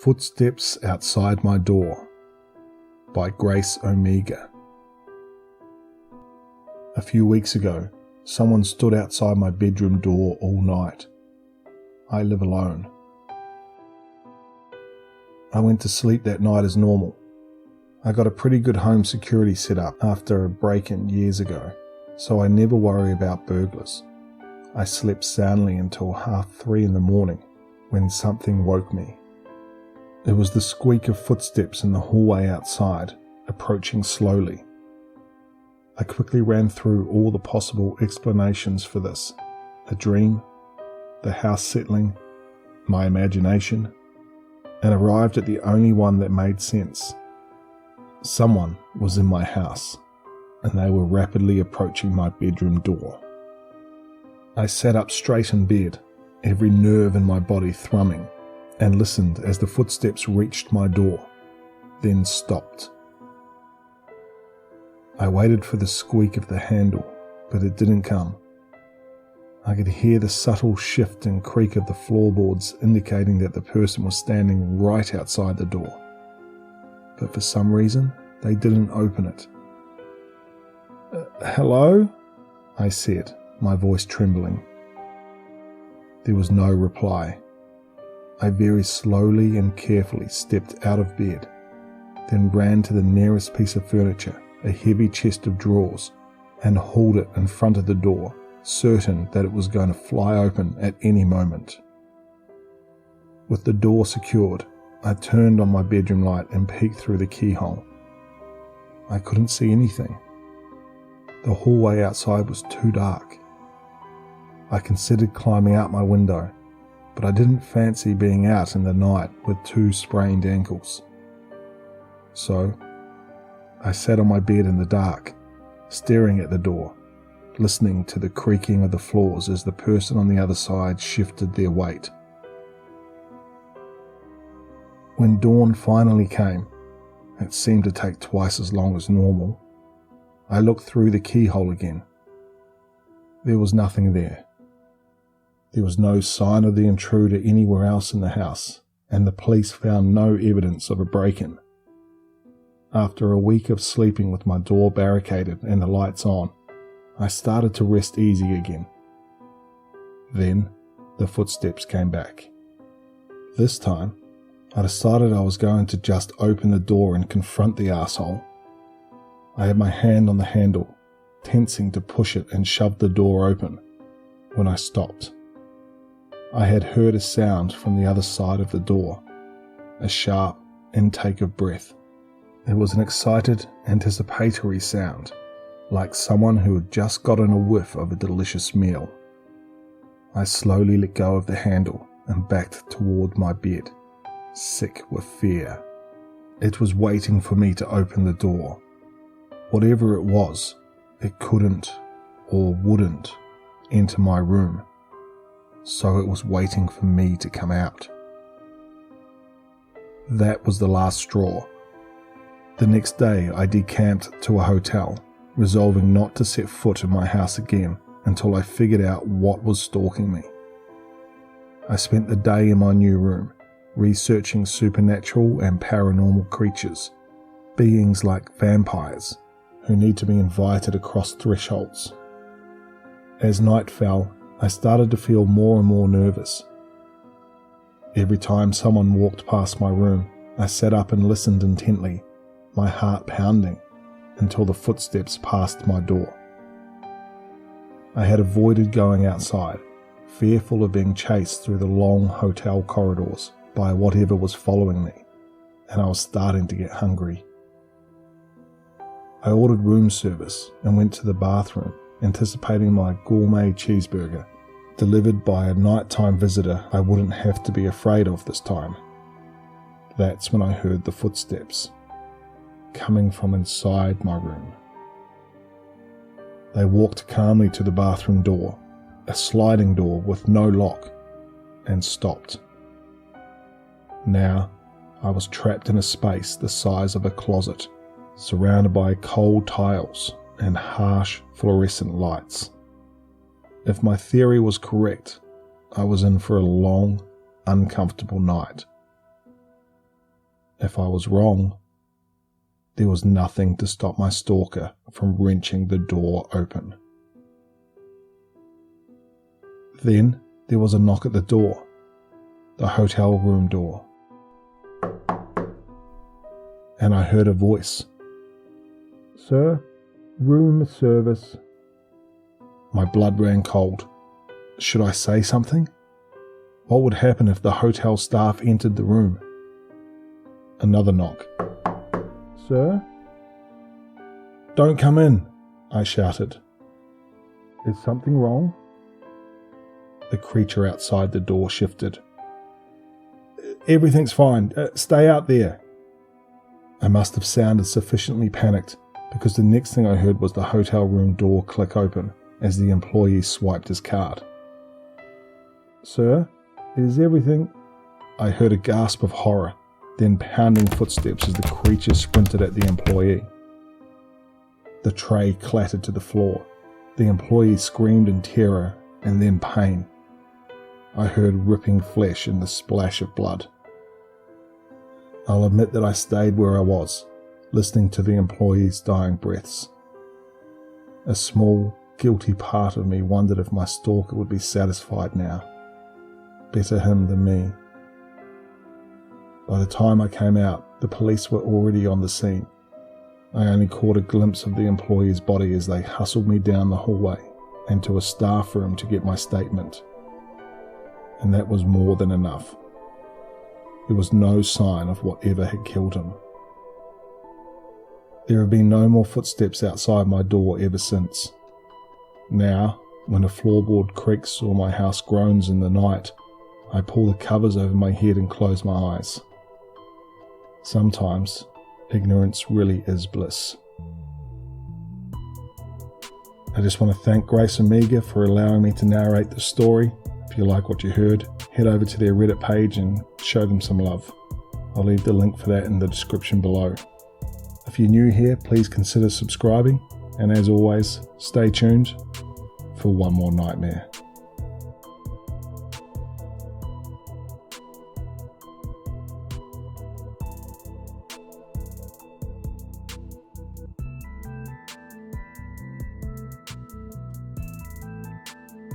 Footsteps Outside My Door by Grace Omega. A few weeks ago, someone stood outside my bedroom door all night. I live alone. I went to sleep that night as normal. I got a pretty good home security set up after a break-in years ago, so I never worry about burglars. I slept soundly until 3:30 in the morning when something woke me. It was the squeak of footsteps in the hallway outside, approaching slowly. I quickly ran through all the possible explanations for this: a dream, the house settling, my imagination, and arrived at the only one that made sense. Someone was in my house, and they were rapidly approaching my bedroom door. I sat up straight in bed, every nerve in my body thrumming, and listened as the footsteps reached my door, then stopped. I waited for the squeak of the handle, but it didn't come. I could hear the subtle shift and creak of the floorboards indicating that the person was standing right outside the door. But for some reason, they didn't open it. "Hello?" I said, my voice trembling. There was no reply. I very slowly and carefully stepped out of bed, then ran to the nearest piece of furniture, a heavy chest of drawers, and hauled it in front of the door, certain that it was going to fly open at any moment. With the door secured, I turned on my bedroom light and peeked through the keyhole. I couldn't see anything. The hallway outside was too dark. I considered climbing out my window, but I didn't fancy being out in the night with 2 sprained ankles. So, I sat on my bed in the dark, staring at the door, listening to the creaking of the floors as the person on the other side shifted their weight. When dawn finally came, it seemed to take twice as long as normal. I looked through the keyhole again. There was nothing there. There was no sign of the intruder anywhere else in the house, and the police found no evidence of a break-in. After a week of sleeping with my door barricaded and the lights on, I started to rest easy again. Then, the footsteps came back. This time, I decided I was going to just open the door and confront the asshole. I had my hand on the handle, tensing to push it and shove the door open, when I stopped. I had heard a sound from the other side of the door, a sharp intake of breath. It was an excited, anticipatory sound, like someone who had just gotten a whiff of a delicious meal. I slowly let go of the handle and backed toward my bed, sick with fear. It was waiting for me to open the door. Whatever it was, it couldn't or wouldn't enter my room, so it was waiting for me to come out. That was the last straw. The next day I decamped to a hotel, resolving not to set foot in my house again until I figured out what was stalking me. I spent the day in my new room, researching supernatural and paranormal creatures, beings like vampires, who need to be invited across thresholds. As night fell, I started to feel more and more nervous. Every time someone walked past my room, I sat up and listened intently, my heart pounding, until the footsteps passed my door. I had avoided going outside, fearful of being chased through the long hotel corridors by whatever was following me, and I was starting to get hungry. I ordered room service and went to the bathroom, anticipating my gourmet cheeseburger, delivered by a nighttime visitor I wouldn't have to be afraid of this time. That's when I heard the footsteps, coming from inside my room. They walked calmly to the bathroom door, a sliding door with no lock, and stopped. Now, I was trapped in a space the size of a closet, surrounded by cold tiles and harsh fluorescent lights. If my theory was correct, I was in for a long, uncomfortable night. If I was wrong, there was nothing to stop my stalker from wrenching the door open. Then there was a knock at the door, the hotel room door, and I heard a voice. "Sir, room service." My blood ran cold. Should I say something? What would happen if the hotel staff entered the room? Another knock. "Sir?" "Don't come in," I shouted. "Is something wrong?" The creature outside the door shifted. "Everything's fine. Stay out there." I must have sounded sufficiently panicked, because the next thing I heard was the hotel room door click open as the employee swiped his card. "Sir, is everything—" I heard a gasp of horror, then pounding footsteps as the creature sprinted at the employee. The tray clattered to the floor. The employee screamed in terror and then pain. I heard ripping flesh and the splash of blood. I'll admit that I stayed where I was, listening to the employee's dying breaths. A small, guilty part of me wondered if my stalker would be satisfied now. Better him than me. By the time I came out, the police were already on the scene. I only caught a glimpse of the employee's body as they hustled me down the hallway and to a staff room to get my statement. And that was more than enough. There was no sign of whatever had killed him. There have been no more footsteps outside my door ever since. Now, when a floorboard creaks or my house groans in the night, I pull the covers over my head and close my eyes. Sometimes, ignorance really is bliss. I just want to thank Grace and Mega for allowing me to narrate the story. If you like what you heard, head over to their Reddit page and show them some love. I'll leave the link for that in the description below. If you're new here, please consider subscribing, and as always, stay tuned for one more nightmare.